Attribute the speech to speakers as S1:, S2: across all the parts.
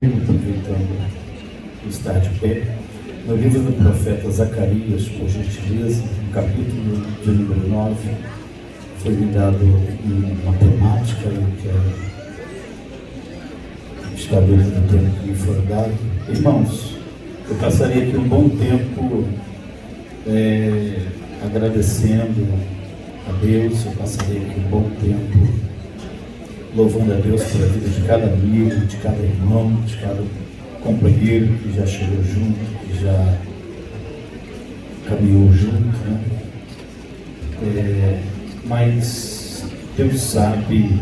S1: Aproveitando estar de pé, no livro do profeta Zacarias, por gentileza, no capítulo de número 9, foi me dado uma temática que está dentro do tempo que me foi dado. Irmãos, eu passaria aqui um bom tempo agradecendo a Deus, eu passaria aqui um bom tempo louvando a Deus pela vida de cada amigo, de cada irmão, de cada companheiro que já chegou junto, que já caminhou junto, né? Mas Deus sabe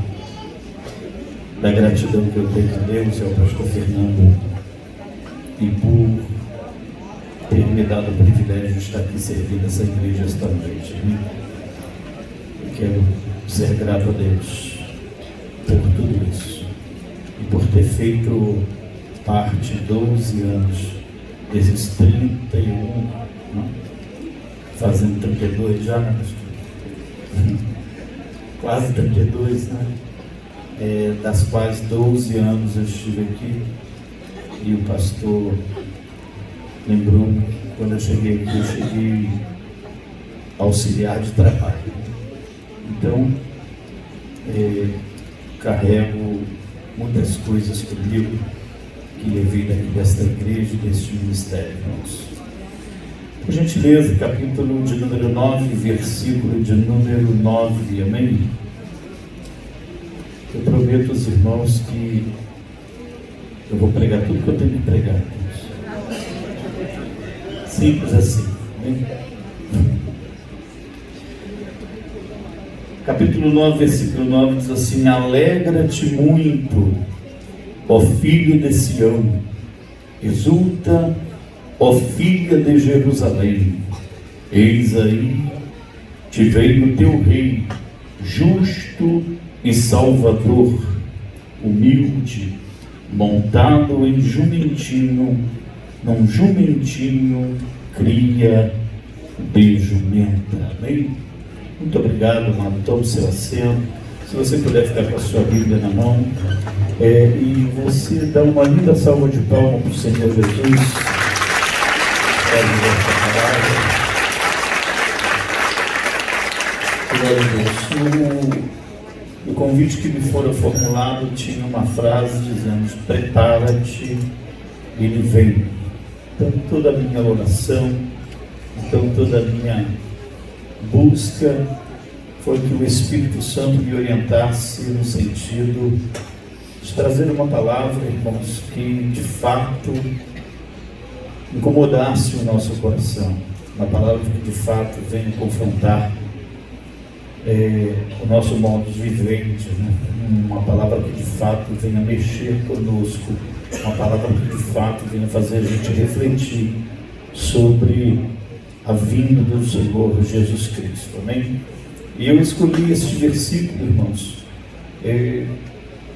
S1: da gratidão que eu tenho a Deus e ao pastor Fernando e por ter me dado o privilégio de estar aqui servindo essa igreja esta noite, né? Eu quero ser grato a Deus por tudo isso e por ter feito parte 12 anos desses 31, né? Fazendo 32 já, né? Quase 32, né? Das quais 12 anos eu estive aqui e o pastor lembrou-me que quando eu cheguei aqui, eu cheguei auxiliar de trabalho. Então, carrego muitas coisas comigo que levei daqui desta igreja e deste ministério, irmãos. Por gentileza, capítulo de número 9, versículo de número 9, amém? Eu prometo aos irmãos que eu vou pregar tudo que eu tenho que pregar, irmãos. Simples assim, amém? Capítulo 9, versículo 9 diz assim: alegra-te muito, ó filho de Sião, exulta, ó filha de Jerusalém, eis aí te veio o teu rei, justo e salvador, humilde, montado em jumentinho, num jumentinho cria de jumenta. Amém? Muito obrigado, amado. Tome seu assento. Se você puder ficar com a sua Bíblia na mão, e você dá uma linda salva de palmas para o Senhor Jesus. Glória a Deus. O convite que me fora formulado tinha uma frase dizendo: prepara-te, ele vem. Então toda a minha oração, então toda a minha busca foi que o Espírito Santo me orientasse no sentido de trazer uma palavra, irmãos, que de fato incomodasse o nosso coração, uma palavra que de fato venha confrontar o nosso modo de vivente, né? Uma palavra que de fato venha mexer conosco, uma palavra que de fato venha fazer a gente refletir sobre a vinda do Senhor Jesus Cristo, amém? E eu escolhi este versículo, irmãos,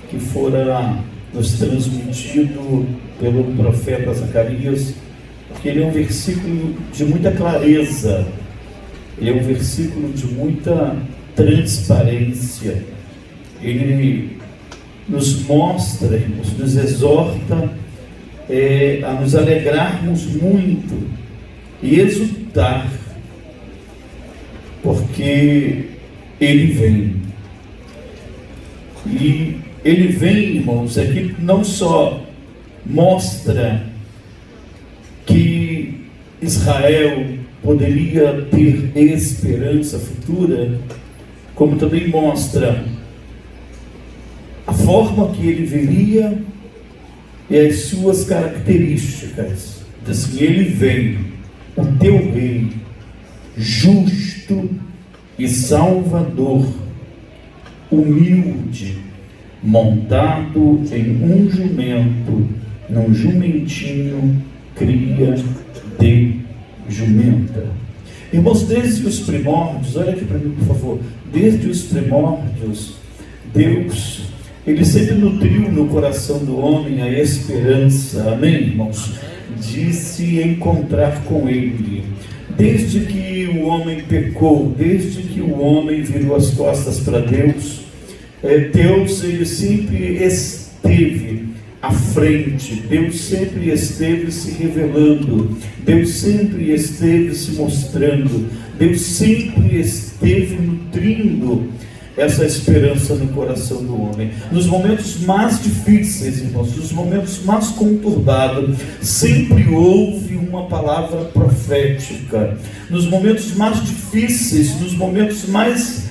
S1: que fora nos transmitido pelo profeta Zacarias, porque ele é um versículo de muita clareza, ele é um versículo de muita transparência, ele nos mostra, irmãos, nos exorta a nos alegrarmos muito e exultar, porque ele vem. E ele vem, irmãos, que não só mostra que Israel poderia ter esperança futura, como também mostra a forma que ele viria e as suas características. Assim, ele vem, o teu rei, justo e salvador, humilde, montado em um jumento, num jumentinho cria de jumenta. Irmãos, desde os primórdios, olha aqui para mim, por favor, desde os primórdios, Deus, ele sempre nutriu no coração do homem a esperança, amém, irmãos, de se encontrar com ele. Desde que o homem pecou, desde que o homem virou as costas para Deus, Deus, ele sempre esteve à frente, Deus sempre esteve se revelando, Deus sempre esteve se mostrando, Deus sempre esteve nutrindo essa esperança no coração do homem. Nos momentos mais difíceis, irmãos, nos momentos mais conturbados, sempre houve uma palavra profética. Nos momentos mais difíceis, nos momentos mais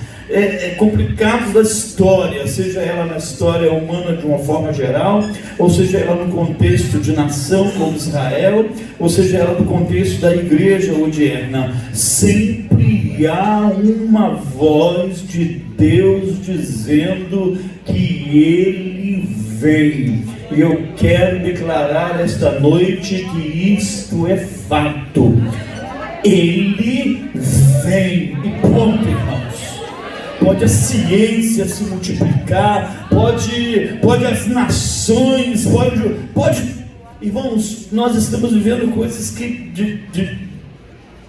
S1: complicados da história, seja ela na história humana de uma forma geral, ou seja ela no contexto de nação como Israel, ou seja ela no contexto da igreja odierna, sempre há uma voz de Deus dizendo que Ele vem. E eu quero declarar esta noite que isto é fato. Ele vem. E pronto, irmãos. Pode a ciência se multiplicar, pode as nações, pode. Irmãos, nós estamos vivendo coisas que de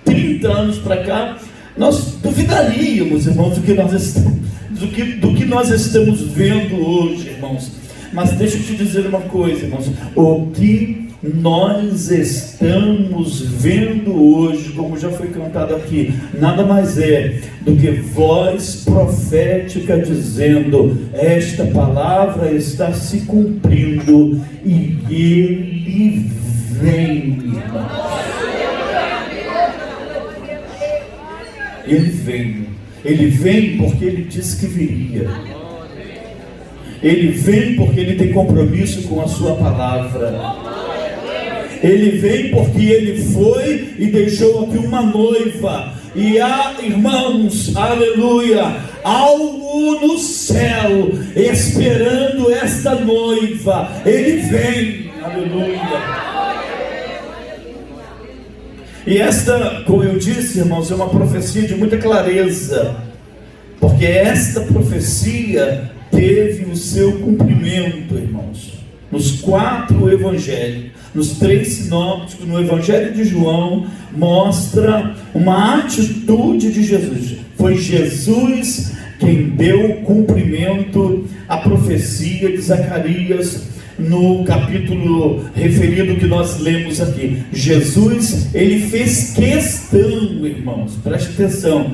S1: 30 anos para cá, nós duvidaríamos, irmãos, do que nós estamos vendo hoje, irmãos. Mas deixa eu te dizer uma coisa, irmãos. O que nós estamos vendo hoje, como já foi cantado aqui, nada mais é do que voz profética dizendo: esta palavra está se cumprindo e Ele vem, irmãos. Ele vem porque Ele disse que viria. Ele vem porque Ele tem compromisso com a sua palavra. Ele vem porque Ele foi e deixou aqui uma noiva. E há, irmãos, aleluia, algo no céu esperando esta noiva. Ele vem, aleluia. E esta, como eu disse, irmãos, é uma profecia de muita clareza, porque esta profecia teve o seu cumprimento, irmãos, nos 4 evangelhos, nos 3 sinópticos. No evangelho de João mostra uma atitude de Jesus. Foi Jesus quem deu cumprimento à profecia de Zacarias, no capítulo referido que nós lemos aqui. Jesus, ele fez questão, irmãos, preste atenção,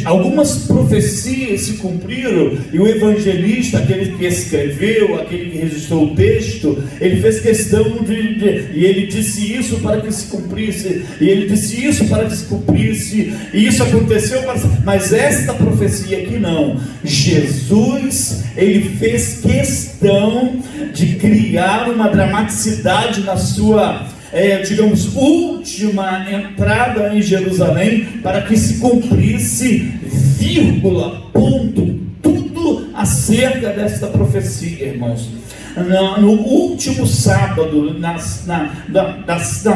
S1: algumas profecias se cumpriram, e o evangelista, aquele que escreveu, aquele que registrou o texto, ele fez questão e ele disse isso para que se cumprisse, e ele disse isso para que se cumprisse, e isso aconteceu, mas esta profecia aqui não. Jesus, ele fez questão de criar uma dramaticidade na sua última entrada em Jerusalém, para que se cumprisse, vírgula, ponto, tudo acerca desta profecia, irmãos. No último sábado, na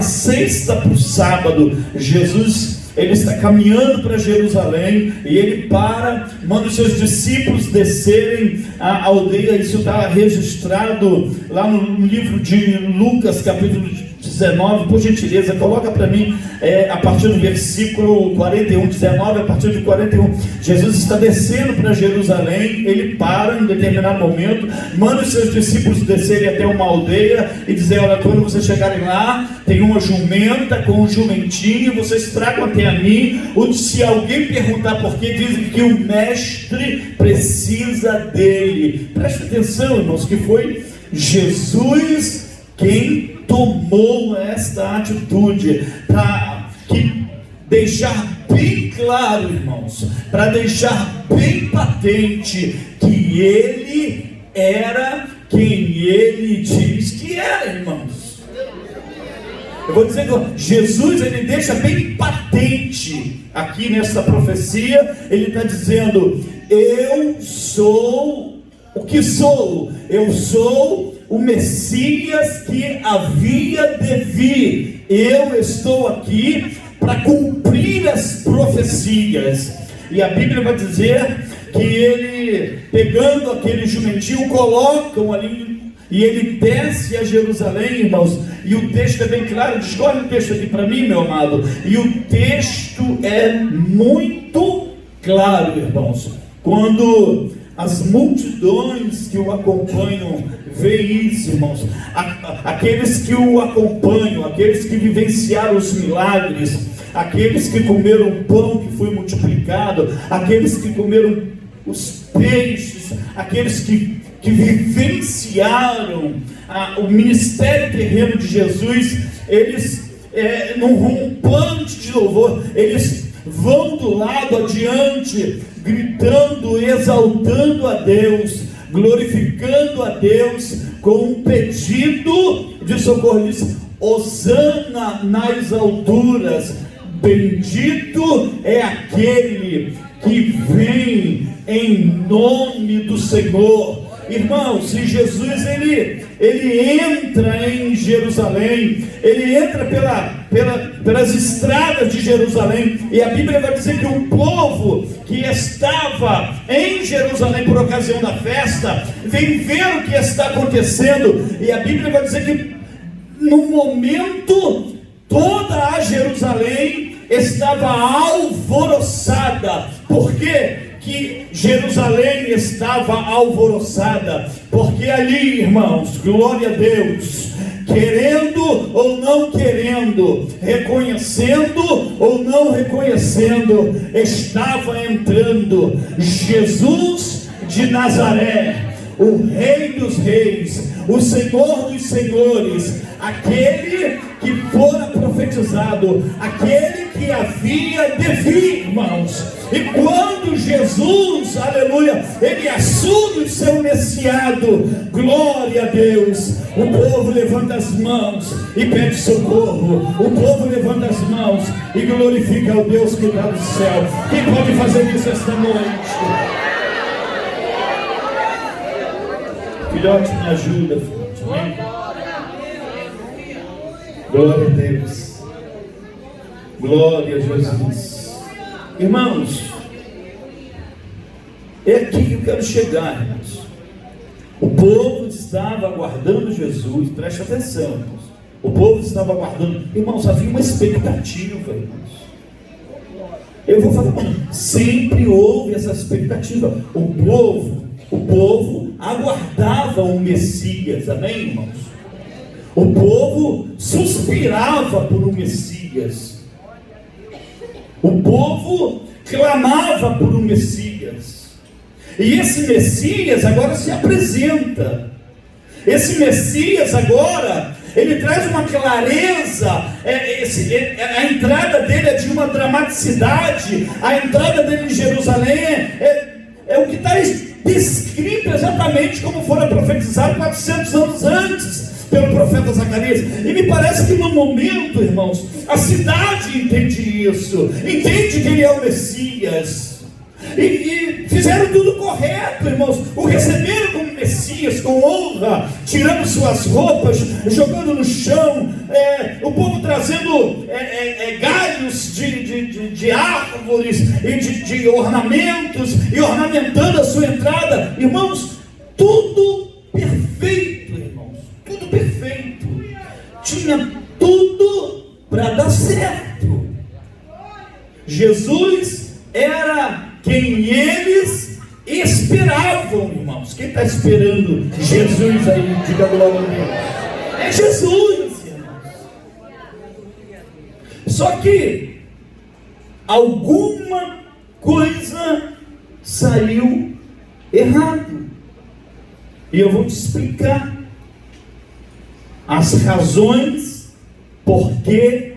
S1: sexta para o sábado, Jesus, ele está caminhando para Jerusalém, e ele manda os seus discípulos descerem a aldeia. Isso está registrado lá no livro de Lucas, capítulo 19, por gentileza, coloca para mim a partir do versículo 41, 19, a partir de 41. Jesus está descendo para Jerusalém, ele para em determinado momento, manda os seus discípulos descerem até uma aldeia e dizer: olha, quando vocês chegarem lá, tem uma jumenta com um jumentinho, vocês tragam até a mim. Se alguém perguntar por que, dizem que o mestre precisa dele. Preste atenção, irmãos, que foi Jesus quem tomou esta atitude, para deixar bem claro, irmãos, para deixar bem patente que Ele era quem Ele diz que era, irmãos. Eu vou dizer que Jesus, ele deixa bem patente aqui nessa profecia. Ele está dizendo: eu sou o que sou, eu sou o Messias que havia de vir. Eu estou aqui para cumprir as profecias. E a Bíblia vai dizer que ele, pegando aquele jumentinho, colocam ali, e ele desce a Jerusalém, irmãos. E o texto é bem claro. Escolhe o texto aqui para mim, meu amado. E o texto é muito claro, irmãos. Quando as multidões que o acompanham vê isso, irmãos. Aqueles que o acompanham, aqueles que vivenciaram os milagres, aqueles que comeram o pão que foi multiplicado, aqueles que comeram os peixes, aqueles que vivenciaram o ministério terreno de Jesus, eles, num rompante de louvor, eles vão do lado adiante, gritando, exaltando a Deus, glorificando a Deus, com um pedido de socorro. Diz: Hosana nas alturas, bendito é aquele que vem em nome do Senhor. Irmãos, se Jesus ele entra em Jerusalém, ele entra pelas estradas de Jerusalém, e a Bíblia vai dizer que o povo que estava em Jerusalém por ocasião da festa vem ver o que está acontecendo, e a Bíblia vai dizer que no momento toda a Jerusalém estava alvoroçada. Por quê? Que Jerusalém estava alvoroçada, porque ali, irmãos, glória a Deus, querendo ou não querendo, reconhecendo ou não reconhecendo, estava entrando Jesus de Nazaré, o Rei dos Reis, o Senhor dos Senhores, aquele que fora profetizado, aquele que havia de vir, irmãos. E quando Jesus, aleluia, ele assume o seu messiado, glória a Deus, o povo levanta as mãos e pede socorro, o povo levanta as mãos e glorifica o Deus que está no céu. Quem pode fazer isso esta noite? Filhote, me ajuda, filhote. Glória a Deus. Glória a Jesus. Irmãos, é aqui que eu quero chegar, irmãos. O povo estava aguardando Jesus. Preste atenção, irmãos. O povo estava aguardando. Irmãos, havia uma expectativa, irmãos. Eu vou falar, sempre houve essa expectativa. O povo aguardava o Messias, amém, irmãos? O povo suspirava por um Messias. O povo clamava por um Messias. E esse Messias agora se apresenta. Esse Messias agora, ele traz uma clareza. A entrada dele é de uma dramaticidade. A entrada dele em Jerusalém é o que está descrito exatamente como fora profetizado 400 anos antes pelo profeta Zacarias. E me parece que no momento, irmãos, a cidade entende isso, entende que ele é o Messias, e fizeram tudo correto, irmãos. O receberam como Messias, com honra, tirando suas roupas, jogando no chão, o povo trazendo galhos de árvores e de ornamentos, e ornamentando a sua entrada. Irmãos, tudo perfeito, irmãos, tudo perfeito, tinha tudo para dar certo. Jesus era quem eles esperavam, irmãos. Quem está esperando Jesus aí? Diga glória a Deus. É Jesus, irmãos. Só que alguma coisa saiu errado. E eu vou te explicar as razões por que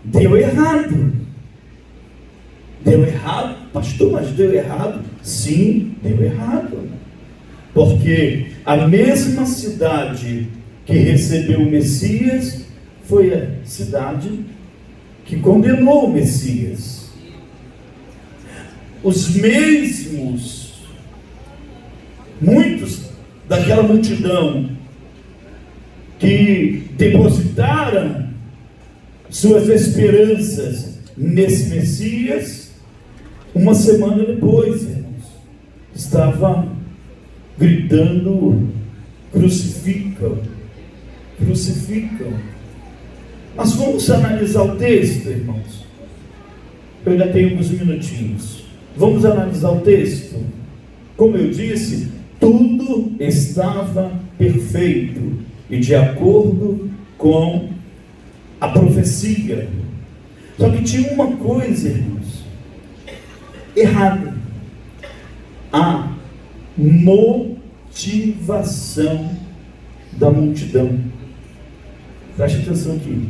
S1: deu errado. Deu errado, pastor, mas deu errado? Sim, deu errado. Porque a mesma cidade que recebeu o Messias foi a cidade que condenou o Messias. Os mesmos, muitos daquela multidão que depositaram suas esperanças nesse Messias, uma semana depois, irmãos, estava gritando: crucificam, crucificam. Mas vamos analisar o texto, irmãos. Eu ainda tenho alguns minutinhos. Vamos analisar o texto. Como eu disse, tudo estava perfeito e de acordo com a profecia. Só que tinha uma coisa, irmãos, errada: a motivação da multidão. Preste atenção aqui.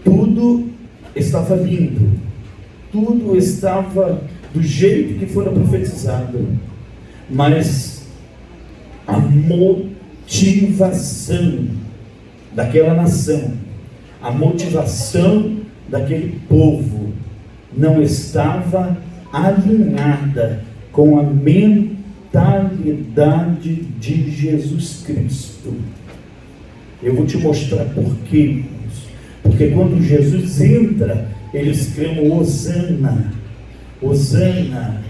S1: Tudo estava lindo, tudo estava do jeito que fora profetizado, mas a motivação daquela nação, a motivação daquele povo não estava alinhada com a mentalidade de Jesus Cristo. Eu vou te mostrar por quê, irmãos. Porque quando Jesus entra, eles clamam: Hosana, Hosana,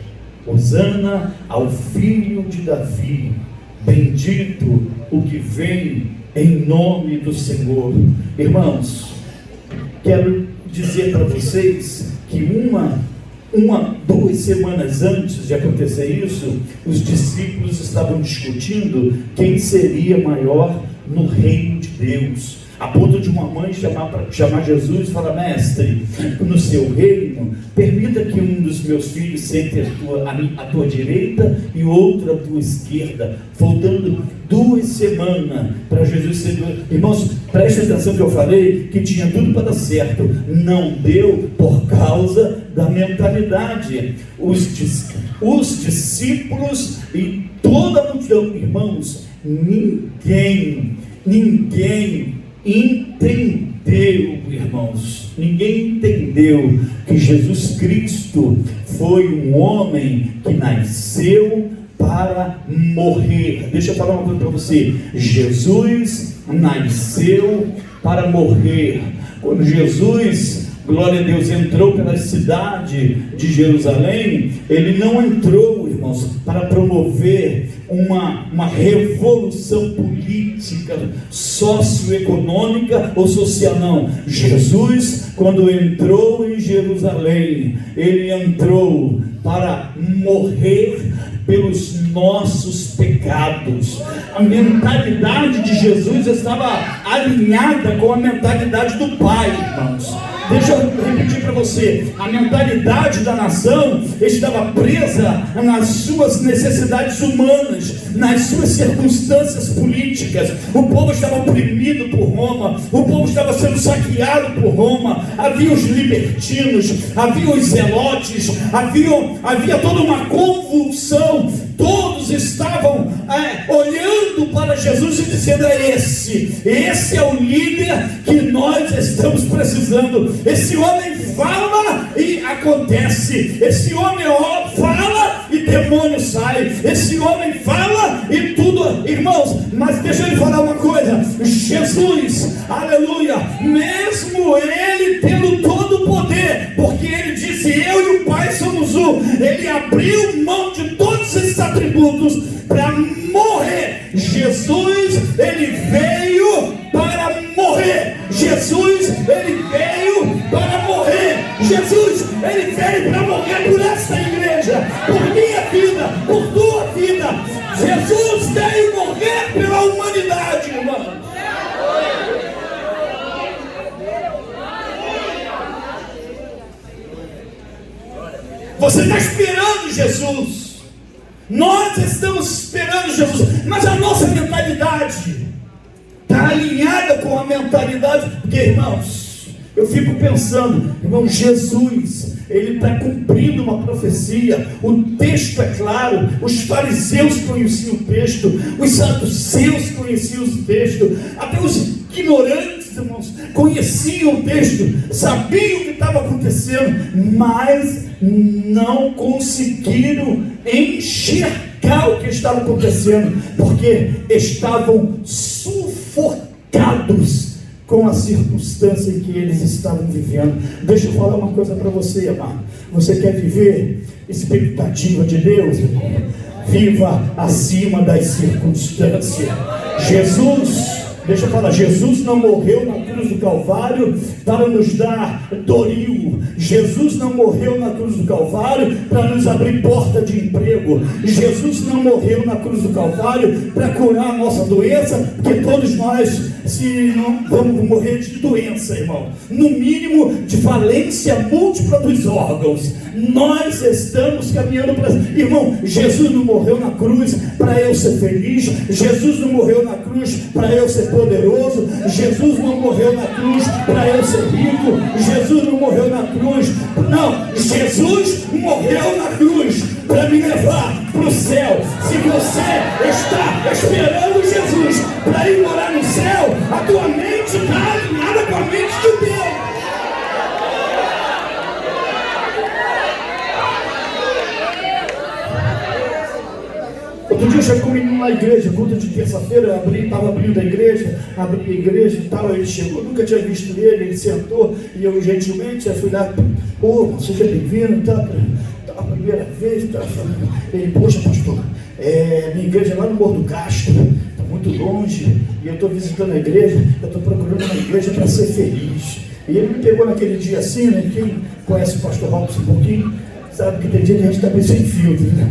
S1: Hosana ao filho de Davi, bendito o que vem em nome do Senhor. Irmãos, quero dizer para vocês que duas semanas antes de acontecer isso, os discípulos estavam discutindo quem seria maior no reino de Deus, a ponto de uma mãe chamar Jesus e falar: mestre, no seu reino, permita que um dos meus filhos sente à tua direita e outro à tua esquerda. Faltando 2 semanas para Jesus ser. Irmãos, preste atenção que eu falei que tinha tudo para dar certo. Não deu por causa da mentalidade. Os discípulos e toda a multidão, irmãos, ninguém entendeu, irmãos, ninguém entendeu que Jesus Cristo foi um homem que nasceu para morrer. Deixa eu falar uma coisa para você: Jesus nasceu para morrer. Quando Jesus, glória a Deus, entrou pela cidade de Jerusalém, ele não entrou, irmãos, para promover uma revolução política, socioeconômica ou social, não. Jesus, quando entrou em Jerusalém, ele entrou para morrer pelos nossos pecados. A mentalidade de Jesus estava alinhada com a mentalidade do Pai, irmãos. Deixa eu repetir para você: a mentalidade da nação estava presa nas suas necessidades humanas, nas suas circunstâncias políticas. O povo estava oprimido por Roma, o povo estava sendo saqueado por Roma. Havia os libertinos, havia os zelotes, havia toda uma convulsão. Todos estavam olhando para Jesus e dizendo: esse é o líder que nós estamos precisando. Esse homem fala e acontece. Esse homem fala e demônio sai. Esse homem fala e tudo. Irmãos, mas deixa eu lhe falar uma coisa: Jesus, aleluia, mesmo ele tendo todo o poder, porque ele disse: eu e o Pai somos um, ele abriu mão de todos esses atributos para morrer. Jesus, ele veio para morrer. Jesus, ele veio para morrer. Jesus, ele veio para morrer por essa igreja, por minha vida, por tua vida. Jesus veio morrer pela humanidade, irmão. Você está esperando Jesus. Nós estamos esperando Jesus, mas a nossa mentalidade está alinhada com a mentalidade. Porque, irmãos, eu fico pensando, irmão, Jesus, ele está cumprindo uma profecia. O texto é claro. Os fariseus conheciam o texto, os saduceus conheciam o texto, até os ignorantes, irmãos, conheciam o texto, sabiam o que estava acontecendo, mas não conseguiram enxergar o que estava acontecendo, porque estavam sufocados com a circunstância em que eles estavam vivendo. Deixa eu falar uma coisa para você, amado. Você quer viver expectativa de Deus, irmão? Viva acima das circunstâncias. Jesus, Deixa eu falar, Jesus não morreu na cruz do Calvário para nos dar doril. Jesus não morreu na cruz do Calvário para nos abrir porta de emprego. Jesus não morreu na cruz do Calvário para curar a nossa doença, porque todos nós, se não, vamos morrer de doença, irmão, no mínimo de falência múltipla dos órgãos. Nós estamos caminhando para... Irmão, Jesus não morreu na cruz para eu ser feliz. Jesus não morreu na cruz para eu ser poderoso. Jesus não morreu na cruz para eu ser rico. Jesus não morreu na cruz. Não, Jesus morreu na cruz para me levar para o céu. Se você está esperando Jesus para ir morar no céu, a tua mente está alinhada com a mente de Deus. Outro dia chegou um menino na igreja, culto de terça-feira, estava abrindo a igreja, abri a igreja e tal, ele chegou, nunca tinha visto ele sentou, e eu gentilmente fui lá, seja bem-vindo, tá a primeira vez, tá falando. Ele, poxa pastor, minha igreja é lá no Morro do Castro, está muito longe, e eu estou visitando a igreja, eu estou procurando uma igreja para ser feliz. E ele me pegou naquele dia assim, né? Quem conhece o pastor Robson um pouquinho, sabe que tem dia que a gente está bem sem filtro, né?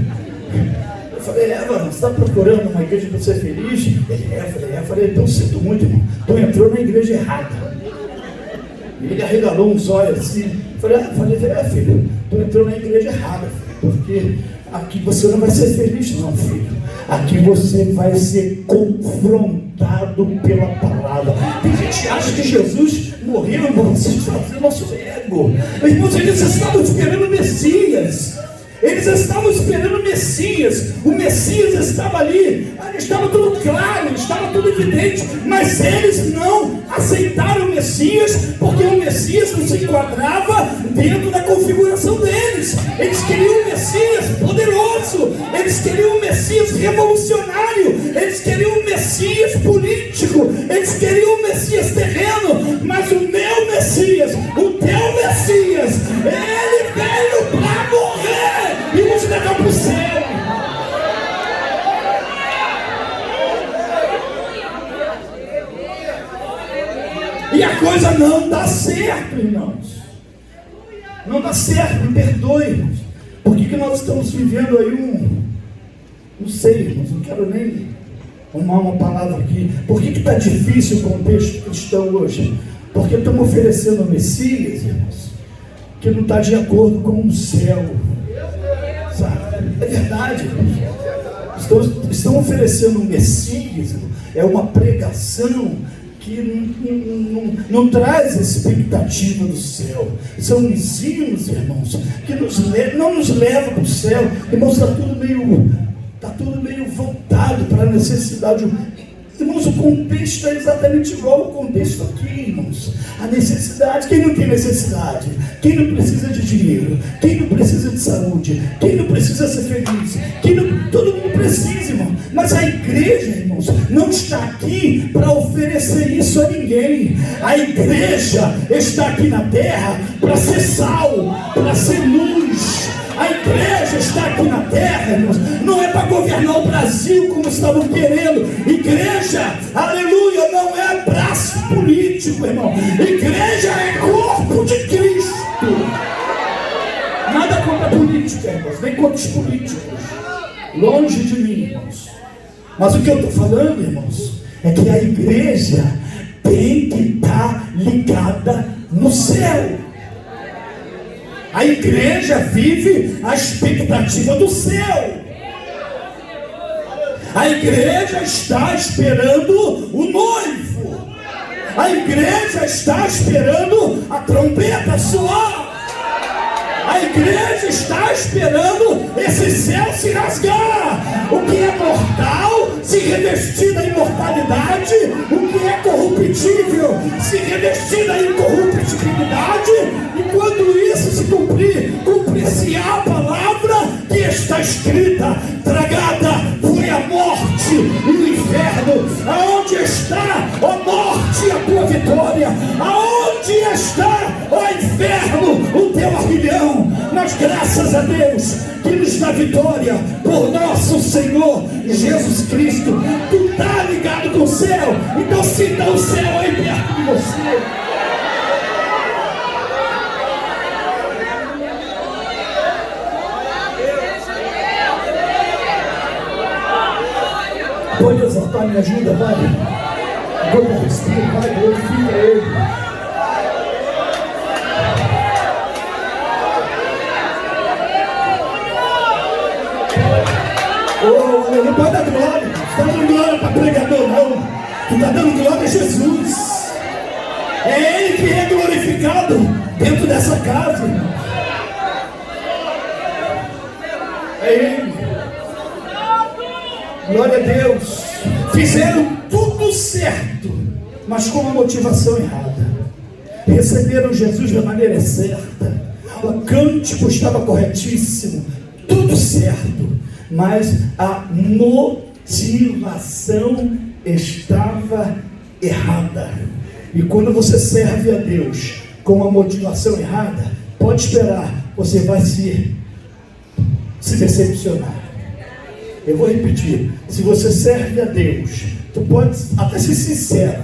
S1: Eu falei, mano, você está procurando uma igreja para ser feliz? Eu falei, então sinto muito, irmão, tu entrou na igreja errada. E ele arregalou uns olhos assim. Eu falei, filho, tu entrou na igreja errada, filho, porque aqui você não vai ser feliz não, filho. Aqui você vai ser confrontado pela palavra. Tem gente que acha que Jesus morreu, irmão, satisfazer o nosso ego. Irmãos, eles estavam esperando o Messias. Eles estavam esperando o Messias. O Messias estava ali, estava tudo claro, estava tudo evidente, mas eles não aceitaram o Messias, porque o Messias não se enquadrava dentro da configuração deles. Eles queriam um Messias poderoso, eles queriam um Messias revolucionário, eles queriam um Messias político, eles queriam um Messias terreno, mas o meu Messias, o teu Messias, ele veio para morrer e nos levar para o céu. E a coisa não dá certo, irmãos. Não dá certo, me perdoe, irmãos. Por que nós estamos vivendo aí não sei, irmãos, não quero nem arrumar uma palavra aqui. Por que está difícil o contexto cristão hoje? Porque estamos oferecendo o Messias, irmãos, que não está de acordo com o céu. É verdade, estão oferecendo um Messias, é uma pregação que não traz expectativa do céu. São ensinos, irmãos, que não nos levam para o céu. Irmãos, está tudo meio voltado para a necessidade. Irmãos, o contexto é exatamente igual ao contexto aqui, irmãos. A necessidade, quem não tem necessidade? Quem não precisa de dinheiro? Quem não precisa de saúde? Quem não precisa ser feliz? Todo mundo precisa, irmão. Mas a igreja, irmãos, não está aqui para oferecer isso a ninguém. A igreja está aqui na terra para ser sal, para ser luz. A igreja está aqui na terra, irmãos, não é para governar o Brasil como estavam querendo. Igreja, aleluia, não é braço político, irmão. Igreja é corpo de Cristo. Nada contra a política, irmãos, nem contra os políticos. Longe de mim, irmãos. Mas o que eu estou falando, irmãos, é que a igreja tem que estar ligada no céu. A igreja vive a expectativa do céu. A igreja está esperando o noivo. A igreja está esperando a trombeta soar. A igreja está esperando esse céu se rasgar. O que é mortal se revestir da imortalidade. O que é corruptível se revestir da incorruptibilidade. E quando isso se cumprir-se-á a palavra que está escrita: tragada foi a morte e o inferno. Aonde está, ó morte, a tua vitória? Aonde está, ó inferno, o teu aguilhão? Mas graças a Deus que nos dá vitória por nosso Senhor Jesus Cristo. Tu está ligado com o céu, então sinta o céu aí perto de você. Pode exaltar, me ajuda, vai. Vai, glorifica Ele. Oh, não pode dar glória. Você está dando glória para pregador, não. Tu está dando glória a Jesus. É Ele que é glorificado dentro dessa casa. É Ele. Glória a Deus. Fizeram tudo certo, mas com uma motivação errada. Receberam Jesus da maneira certa. O cântico estava corretíssimo, tudo certo, mas a motivação estava errada. E quando você serve a Deus com a motivação errada, pode esperar, você vai se decepcionar. Eu vou repetir, se você serve a Deus, tu pode até ser sincero,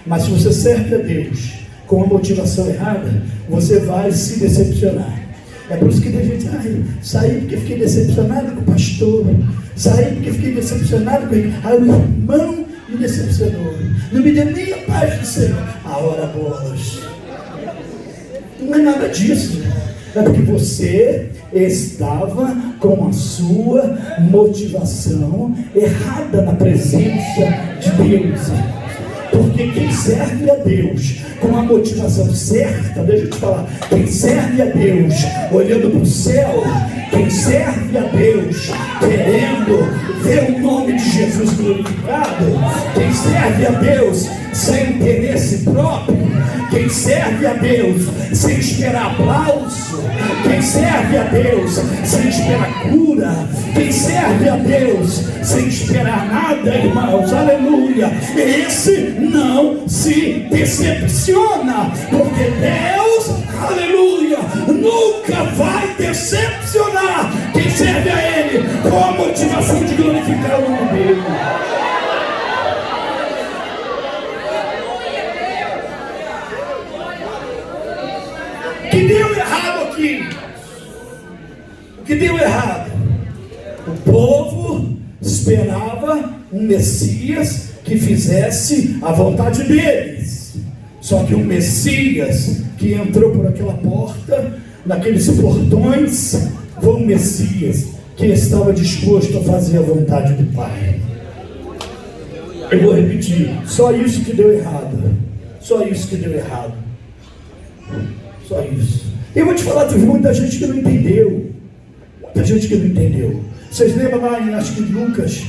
S1: mas se você serve a Deus com a motivação errada, você vai se decepcionar. É por isso que tem gente, saí porque fiquei decepcionado com o pastor, saí porque fiquei decepcionado com ele, o irmão me decepcionou, não me deu nem a paz do Senhor. Ora bolas, não é nada disso. É porque você estava com a sua motivação errada na presença de Deus. Porque quem serve a Deus com a motivação certa, deixa eu te falar, quem serve a Deus olhando para o céu, quem serve a Deus querendo ver o nome de Jesus glorificado, quem serve a Deus sem interesse próprio, quem serve a Deus sem esperar aplauso, quem serve a Deus sem esperar cura, quem serve a Deus sem esperar nada, irmãos, aleluia, esse não se decepciona, porque Deus, aleluia, nunca vai decepcionar quem serve a Ele com a motivação de glorificar o nome dEle. O que deu errado aqui? O que deu errado? O povo esperava um Messias que fizesse a vontade deles. Só que um Messias que entrou por aquela porta, naqueles portões, foi um Messias que estava disposto a fazer a vontade do Pai. Eu vou repetir, só isso que deu errado. Só isso que deu errado. Só isso. Eu vou te falar, teve muita gente que não entendeu. Muita gente que não entendeu. Vocês lembram lá em, acho que Lucas,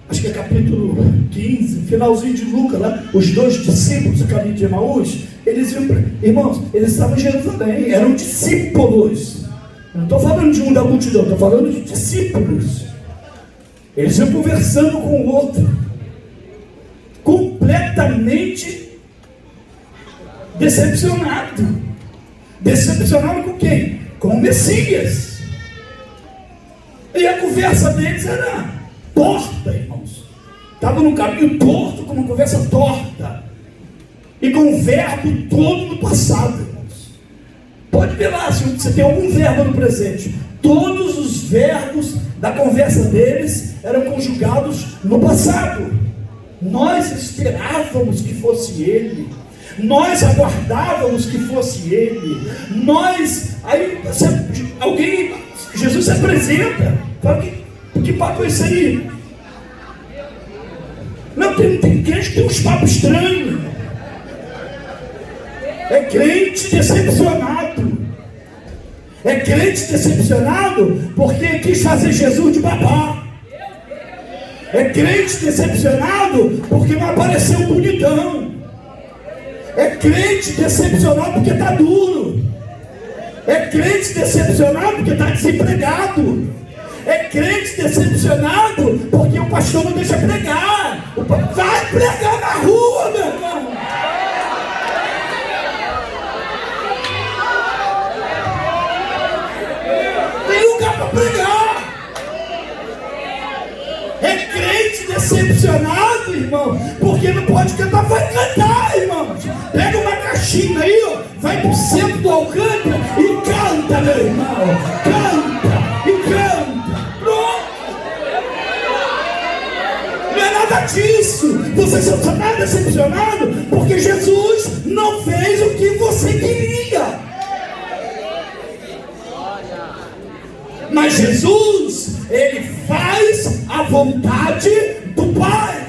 S1: acho que é capítulo 15, finalzinho de Lucas, lá, os dois discípulos do caminho de Emaús, eles iam, irmãos, eles estavam em Jerusalém, eram discípulos. Não estou falando de um da multidão, estou falando de discípulos. Eles iam conversando com o outro, completamente decepcionado. Decepcionado com quem? Com o Messias. E a conversa deles era torta, irmãos. Estava num caminho torto, com uma conversa torta. E com o verbo todo no passado, irmãos. Pode ver lá, se você tem algum verbo no presente. Todos os verbos da conversa deles eram conjugados no passado. Nós esperávamos que fosse ele. Nós aguardávamos que fosse ele. Jesus se apresenta. Fala, que papo é esse aí? Não, tem crente que tem uns papos estranhos. É crente decepcionado. É crente decepcionado porque quis fazer Jesus de babá. É crente decepcionado porque não apareceu bonitão. É crente decepcionado porque está duro. É crente decepcionado porque está desempregado. É crente decepcionado porque o pastor não deixa pregar. Vai pregar na rua, meu irmão. você só está decepcionado porque Jesus não fez o que você queria. Mas Jesus, Ele faz a vontade do Pai.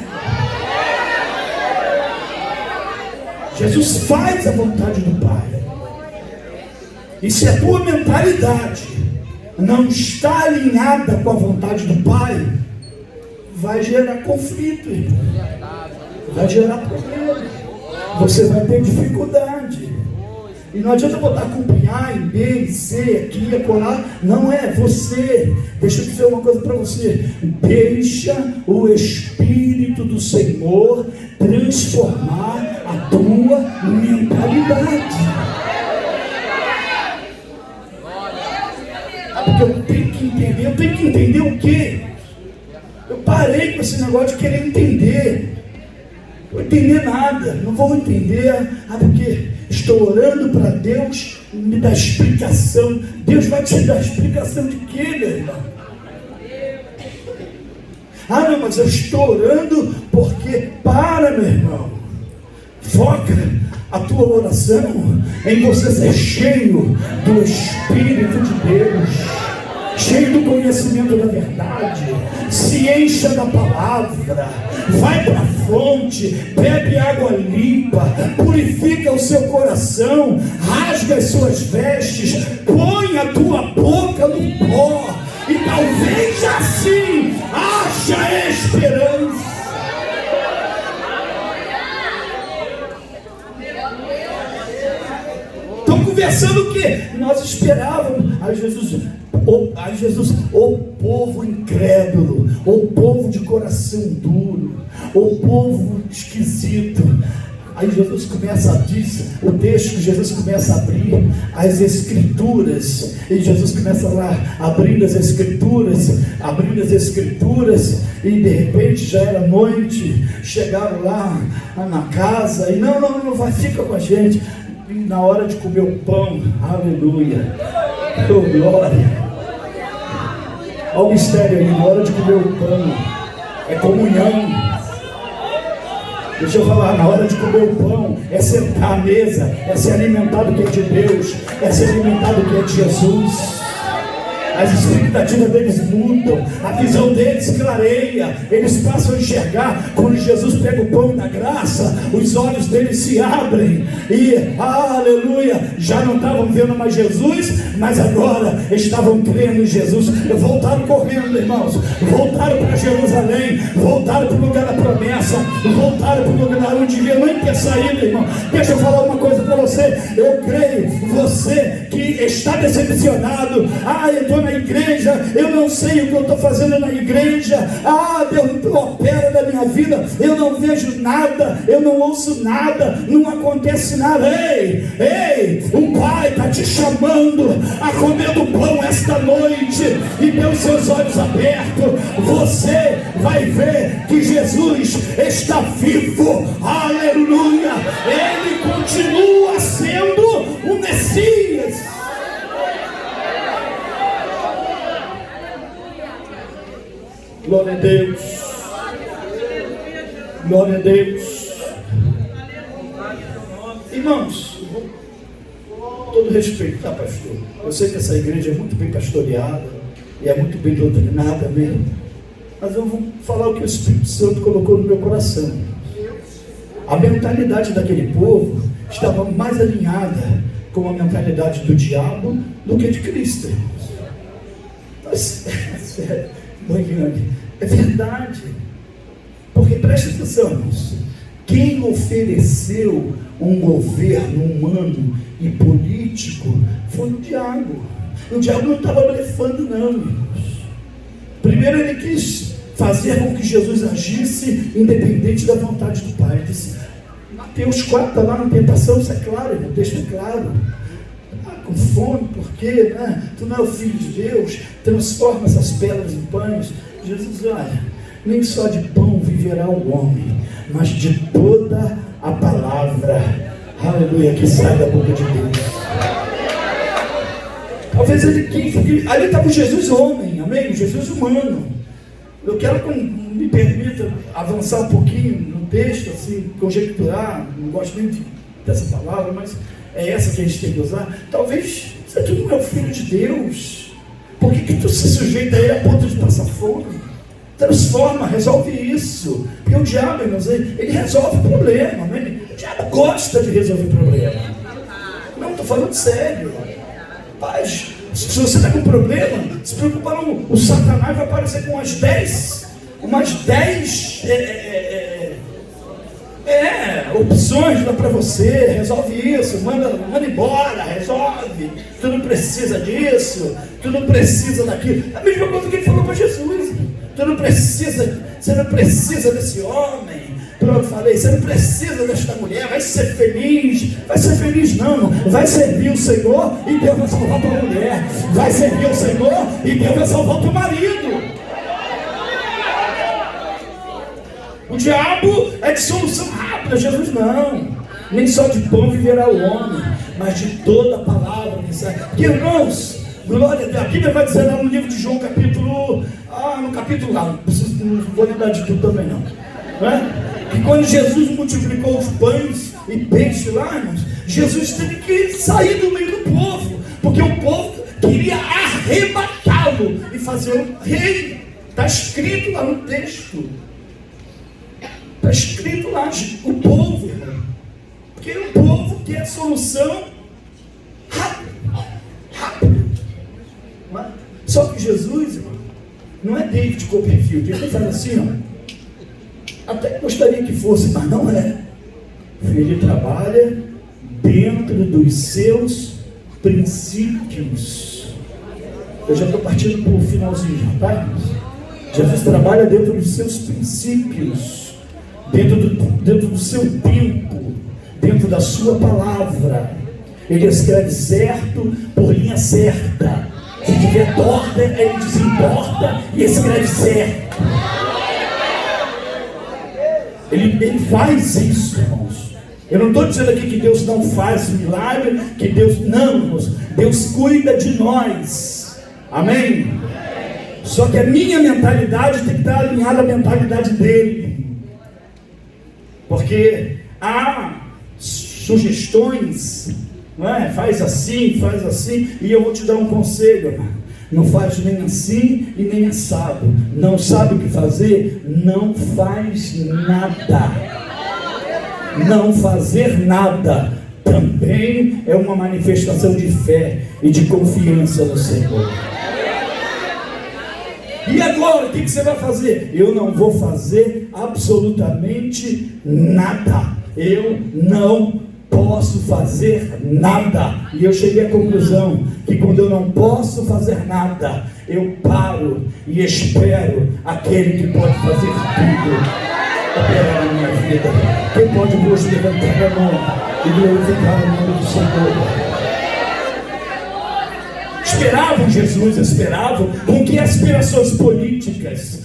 S1: Jesus faz a vontade do Pai. E se a tua mentalidade não está alinhada com a vontade do Pai, vai gerar conflito, irmão. Vai gerar problema. Você vai ter dificuldade. E não adianta botar culpa em A, em B, em C, aqui e acolá. Não é você. Deixa eu dizer uma coisa para você. Deixa o Espírito do Senhor transformar a tua mentalidade. Porque eu tenho que entender o quê? Eu parei com esse negócio de querer entender. Não vou entender nada, não vou entender, porque estou orando para Deus me dar explicação. Deus vai te dar explicação de quê, meu irmão? Não, mas eu estou orando porque, meu irmão, foca a tua oração em você ser cheio do Espírito de Deus, cheio do conhecimento da verdade. Se encha da palavra, vai para a fonte, bebe água limpa, purifica o seu coração, rasga as suas vestes, põe a tua boca no pó, e talvez assim haja esperança. Estão conversando o quê? Nós esperávamos. Aí Jesus, o povo incrédulo, o povo de coração duro, o povo esquisito. Aí Jesus começa a dizer, o texto que Jesus começa a abrir as Escrituras, e Jesus começa lá abrindo as Escrituras, e de repente já era noite, chegaram lá na casa, e não vai, fica com a gente. E na hora de comer o pão, aleluia, oh glória. Olha o mistério aí, na hora de comer o pão, é comunhão. Deixa eu falar, na hora de comer o pão, é sentar à mesa, é ser alimentado que é de Deus, é ser alimentado que é de Jesus. As expectativas deles mudam, a visão deles clareia, eles passam a enxergar. Quando Jesus pega o pão da graça, os olhos deles se abrem e, aleluia, já não estavam vendo mais Jesus, mas agora estavam crendo em Jesus. Voltaram correndo, irmãos, voltaram para Jerusalém, voltaram para o lugar da promessa, voltaram para o lugar onde devia nem ter saído, irmão. Deixa eu falar uma coisa para você. Eu creio, você que está decepcionado, eu estou na igreja, eu não sei o que eu estou fazendo na igreja, Deus opera na minha vida, eu não vejo nada, eu não ouço nada, não acontece nada. Ei, o Pai está te chamando a comer do pão esta noite, e pelos seus olhos abertos, você vai ver que Jesus está vivo, aleluia, Ele continua sendo o Messias. Glória a Deus. Glória a Deus. Irmãos, com todo respeito, tá, pastor? Eu sei que essa igreja é muito bem pastoreada e é muito bem doutrinada mesmo, mas eu vou falar o que o Espírito Santo colocou no meu coração. A mentalidade daquele povo estava mais alinhada com a mentalidade do diabo do que de Cristo. Mas, é verdade, porque preste atenção, irmãos, quem ofereceu um governo humano e político foi o diabo. O diabo não estava blefando, não, irmãos. Primeiro ele quis fazer com que Jesus agisse independente da vontade do Pai. Ele disse, Mateus 4 está lá na tentação, isso é claro, irmão, deixa claro. Com fome, porque tu não é o Filho de Deus, transforma essas pedras em pães. Jesus, olha, nem só de pão viverá o homem, mas de toda a palavra, aleluia, que sai da boca de Deus. Talvez ele quis, ali estava o Jesus homem, amém? O Jesus humano. Eu quero que me permita avançar um pouquinho no
S2: texto, assim, conjecturar, não gosto nem dessa palavra, mas é essa que a gente tem que usar. Talvez você tu não é o filho de Deus. Por que tu se sujeita a ele a ponto de passar fome? Transforma, resolve isso. Porque o diabo, irmãos, ele resolve o problema, né? O diabo gosta de resolver problema. Não, estou falando sério. Paz, se você está com problema, se preocupa não. O Satanás vai aparecer com umas 10 opções lá para você. Resolve isso, manda embora, resolve. Tu não precisa disso, tu não precisa daquilo. A mesma coisa que ele falou para Jesus. Você não precisa desse homem. Pronto, falei, você não precisa desta mulher, vai ser feliz não, vai servir o Senhor e Deus vai salvar tua mulher, vai servir o Senhor e Deus vai salvar teu marido. O diabo é de solução rápida, Jesus não, nem só de pão viverá o homem, mas de toda a palavra que sai. Porque, irmãos, glória a Deus, a Bíblia vai dizer lá no livro de João, no capítulo lá, não vou lembrar de tudo também não, né? E quando Jesus multiplicou os pães e peixes lá, irmãos, Jesus teve que sair do meio do povo, porque o povo queria arrebatá-lo e fazer um rei. Está escrito lá no texto. Está escrito lá, o povo, irmão. Porque o povo quer a solução rápido. Só que Jesus, irmão, não é David Copperfield. Ele fala assim, ó. Até gostaria que fosse, mas não é. Ele trabalha dentro dos seus princípios. Eu já estou partindo para o finalzinho, já, tá? Jesus trabalha dentro dos seus princípios, dentro do seu tempo, dentro da sua palavra. Ele escreve certo por linha certa. Se tiver torta, ele desentorta e escreve certo. Ele faz isso, irmãos. Eu não estou dizendo aqui que Deus não faz milagre, que Deus não, irmãos. Deus cuida de nós. Amém? Só que a minha mentalidade tem que estar alinhada à mentalidade dele. Porque há sugestões, não é? Faz assim, e eu vou te dar um conselho, irmão. Não faz nem assim e nem assado. Não sabe o que fazer? Não faz nada. Não fazer nada também é uma manifestação de fé e de confiança no Senhor. E agora, o que você vai fazer? Eu não vou fazer absolutamente nada. Eu não posso fazer nada. E eu cheguei à conclusão que quando eu não posso fazer nada, eu paro e espero aquele que pode fazer tudo operar na minha vida. Quem pode hoje levantar a mão e glorificar o nome do Senhor? Esperavam Jesus, esperavam com que aspirações políticas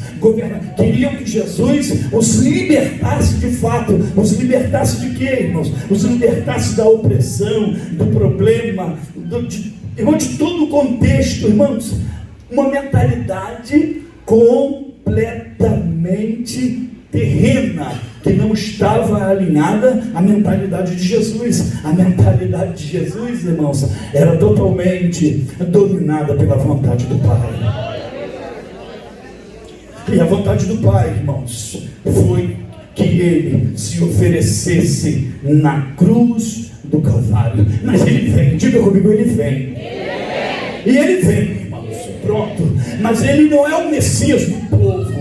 S2: queriam que Jesus os libertasse de fato. Os libertasse de quê, irmãos? Os libertasse da opressão, do problema, de todo o contexto, irmãos. Uma mentalidade completamente terrena, que não estava alinhada à mentalidade de Jesus. A mentalidade de Jesus, irmãos, era totalmente dominada pela vontade do Pai. E a vontade do Pai, irmãos, foi que ele se oferecesse na cruz do Calvário. Mas ele vem, diga comigo, ele vem. E ele vem, irmãos, pronto. Mas ele não é o Messias do povo,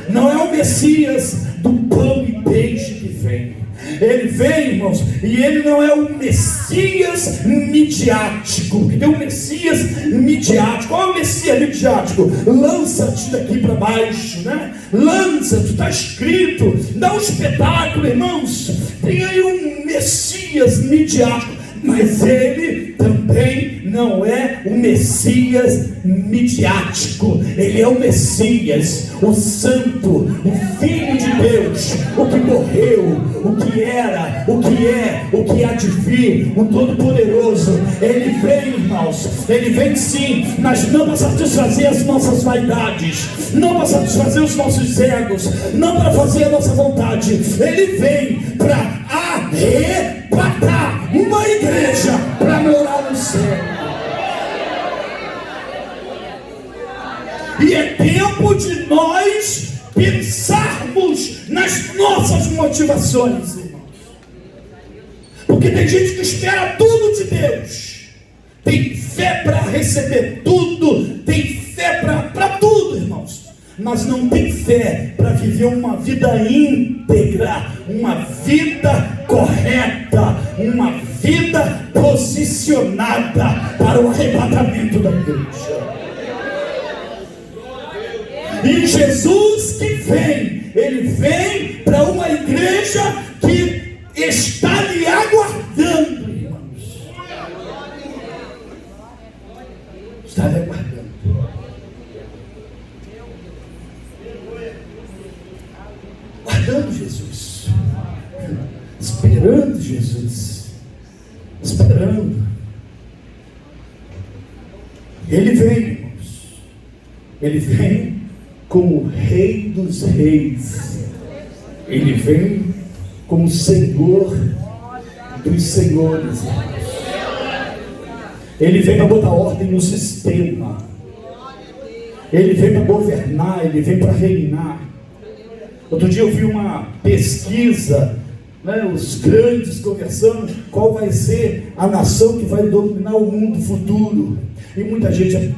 S2: não é o Messias do pão e peixe que vem. Ele vem, irmãos, e ele não é o Messias midiático. Porque tem um Messias midiático. Qual é o Messias midiático? Lança-te daqui para baixo, né? Lança-te, está escrito. Dá um espetáculo, irmãos. Tem aí um Messias midiático. Mas Mas ele também não é o Messias midiático. Ele é o Messias, o Santo, o Filho de Deus, o que morreu, o que era, o que é, o que há de vir, o Todo-Poderoso. Ele vem, irmãos, ele vem sim, mas não para satisfazer as nossas vaidades, não para satisfazer os nossos egos, não para fazer a nossa vontade. Ele vem para arrebatar uma igreja para morar no céu. E é tempo de nós pensarmos nas nossas motivações, irmãos. Porque tem gente que espera tudo de Deus, tem fé para receber tudo, tem fé para tudo, irmãos, mas não tem fé para viver uma vida íntegra, uma vida correta, uma vida posicionada para o arrebatamento da igreja. E Jesus que vem, ele vem para uma igreja que está lhe aguardando, irmãos. Está lhe aguardando. Guardando Jesus, esperando Jesus, esperando. Ele vem, irmãos. Ele vem como Rei dos Reis. Ele vem como Senhor dos Senhores. Ele vem para botar ordem no sistema. Ele vem para governar, ele vem para reinar. Outro dia eu vi uma pesquisa, os grandes conversando qual vai ser a nação que vai dominar o mundo futuro. E muita gente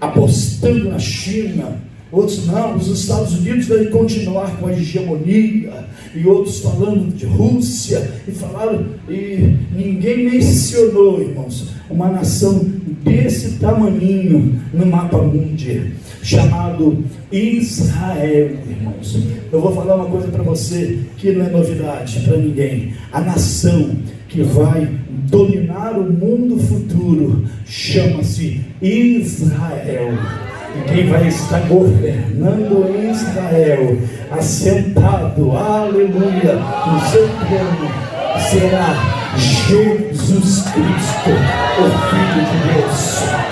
S2: apostando na China, outros não, os Estados Unidos devem continuar com a hegemonia, e outros falando de Rússia, e falaram, e ninguém mencionou, irmãos, uma nação desse tamaninho no mapa mundial, chamado Israel, irmãos. Eu vou falar uma coisa para você que não é novidade para ninguém. A nação que vai dominar o mundo futuro chama-se Israel. E quem vai estar governando Israel, assentado, aleluia, no seu trono, será Jesus Cristo, o Filho de Deus.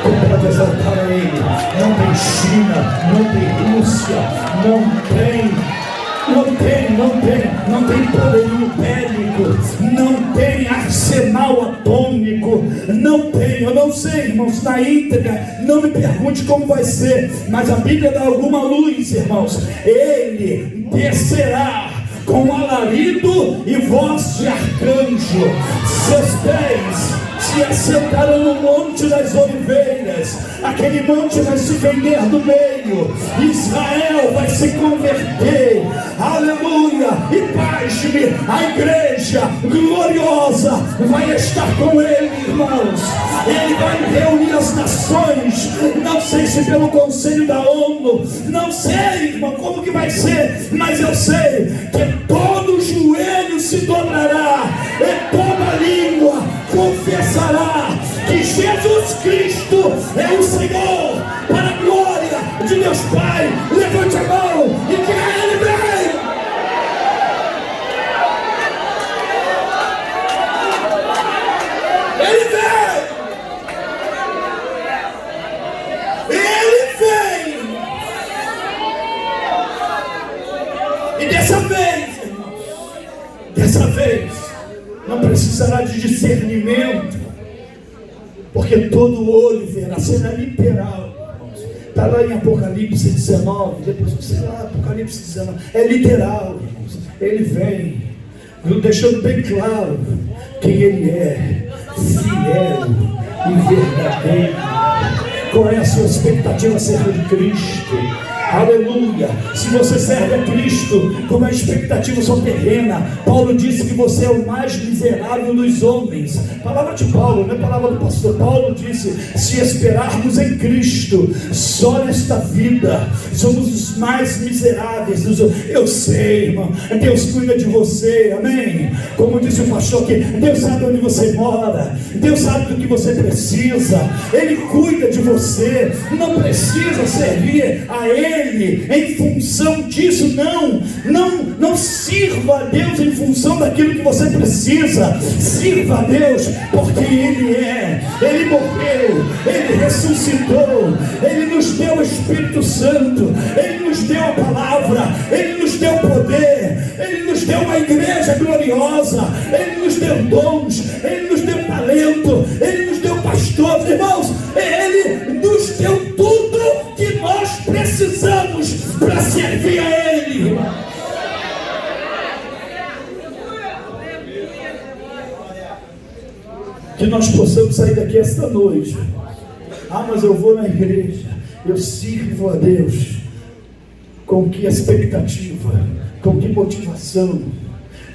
S2: Tu pode exaltar a Ele. Não tem China, não tem Rússia, não tem poderio bélico, não tem arsenal atômico, não tem, eu não sei, irmãos, na íntegra, não me pergunte como vai ser, mas a Bíblia dá alguma luz, irmãos. Ele descerá com alarido e voz de arcanjo, seus pés se assentarão no monte das oliveiras, aquele monte vai se vender do meio, Israel vai se converter, aleluia, e pasme, a igreja gloriosa vai estar com ele, irmãos. Ele vai reunir as nações, não sei se pelo conselho da ONU, não sei, irmão, como que vai ser, mas eu sei que todo joelho se dobrará e toda língua confessará que Jesus Cristo é o Senhor, para a glória de Deus Pai. Levante a mão e diga: Ele vem! Ele vem! Ele vem! E dessa vez, não precisará de discernimento, porque todo olho verá, será literal. Está lá em Apocalipse 19, depois você lá, Apocalipse 19, é literal, irmãos. Ele vem, deixando bem claro quem ele é, fiel e verdadeiro. Qual é a sua expectativa acerca de Cristo? Aleluia. Se você serve a Cristo com uma expectativa só terrena, Paulo disse que você é o mais miserável dos homens. Palavra de Paulo, não é palavra do pastor. Paulo disse: se esperarmos em Cristo só nesta vida, somos os mais miseráveis dos homens. Eu sei, irmão, Deus cuida de você, amém? Como disse o pastor aqui, Deus sabe onde você mora, Deus sabe do que você precisa, Ele cuida de você. Não precisa servir a Ele em função disso, não sirva a Deus em função daquilo que você precisa. Sirva a Deus porque Ele morreu, Ele ressuscitou, Ele nos deu o Espírito Santo, Ele nos deu a palavra, Ele nos deu poder, Ele nos deu uma igreja gloriosa, Ele nos deu dons, Ele nos deu talento, Ele nos deu pastores, irmãos, Ele nos deu tudo que nós precisamos para servir a Ele. Que nós possamos sair daqui esta noite. Mas eu vou na igreja, eu sirvo a Deus. Com que expectativa? Com que motivação?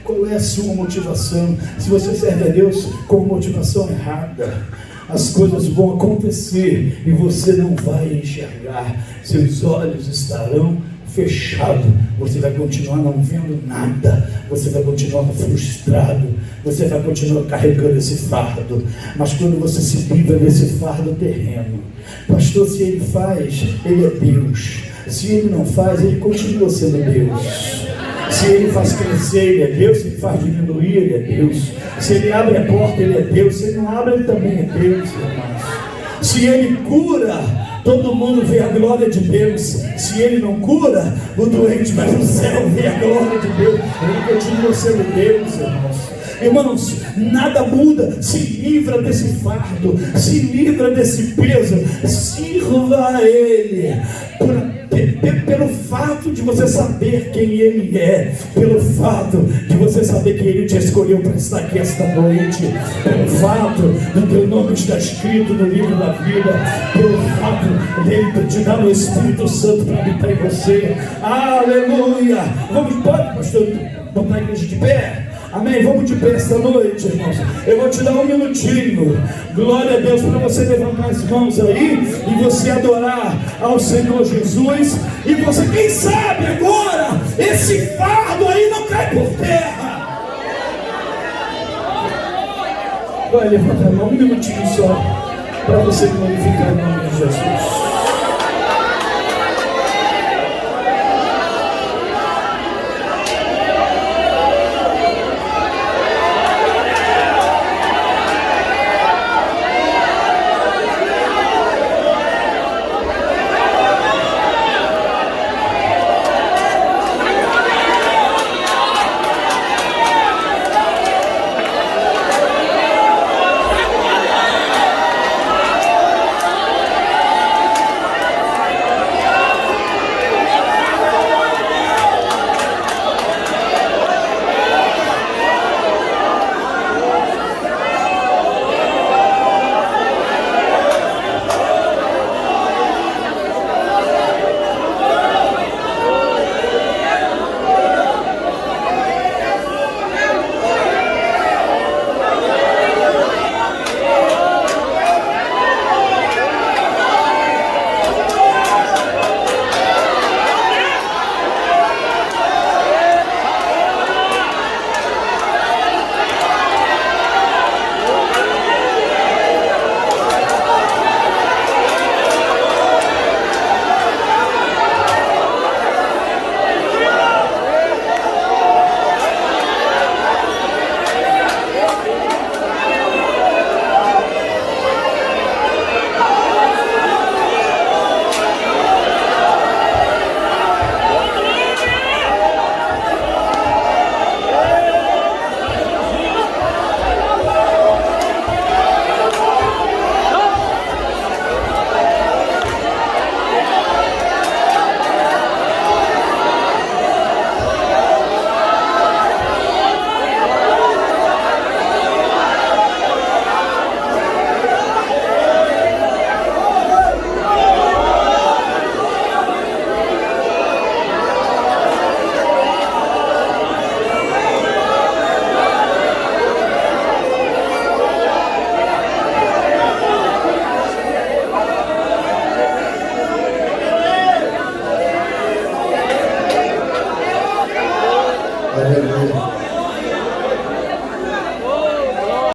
S2: Qual é a sua motivação? Se você serve a Deus com motivação errada, as coisas vão acontecer e você não vai enxergar. Seus olhos estarão fechados. Você vai continuar não vendo nada. Você vai continuar frustrado. Você vai continuar carregando esse fardo. Mas quando você se livra desse fardo terreno, pastor, se Ele faz, Ele é Deus. Se Ele não faz, Ele continua sendo Deus. Se Ele faz crescer, Ele é Deus. Se Ele faz diminuir, Ele é Deus. Se Ele abre a porta, Ele é Deus. Se Ele não abre, Ele também é Deus, irmãos. Se Ele cura, todo mundo vê a glória de Deus. Se Ele não cura, o doente vai no céu ver a glória de Deus. Ele continua sendo Deus, irmãos. Irmãos, nada muda. Se livra desse fardo, se livra desse peso, sirva a Ele. Pelo fato de você saber quem Ele é, pelo fato de você saber que Ele te escolheu para estar aqui esta noite, pelo fato do teu nome estar escrito no livro da vida, pelo fato dele te dar o Espírito Santo para habitar em você. Aleluia! Pode, pastor, botar a igreja de pé? Amém? Vamos de pé esta noite, irmãos. Eu vou te dar um minutinho. Glória a Deus, para você levantar as mãos aí e você adorar ao Senhor Jesus. E você, quem sabe agora, esse fardo aí não cai por terra. Vai levantar a mão, um minutinho só, para você glorificar o nome de Jesus.
S1: Aleluia.